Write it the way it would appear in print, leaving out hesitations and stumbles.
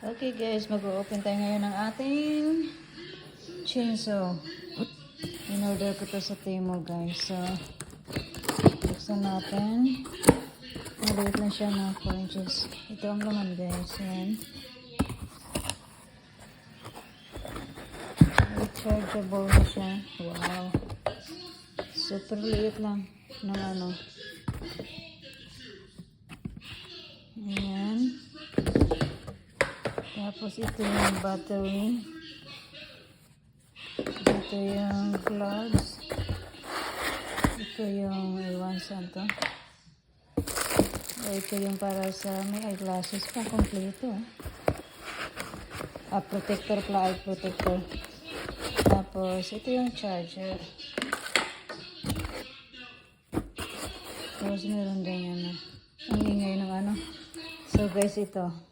Okay guys, mag-open tayo ngayon ng ating chainsaw. In-order ko to sa Temu guys. So, buksan natin. Maliit lang siya na 4 inches. Ito ang laman guys. Yan. Rechargeable na siya. Wow. Super liit lang ng ano. Ayan. Tapos ito yung battery. Ito yung gloves. Ito yung iwan saan to. Ito yung para sa may eyeglasses pa. Kompleto. Protector pala. Eye protector. Tapos ito yung charger. Tapos meron din yan. Ang ingay ng ano. So guys, ito.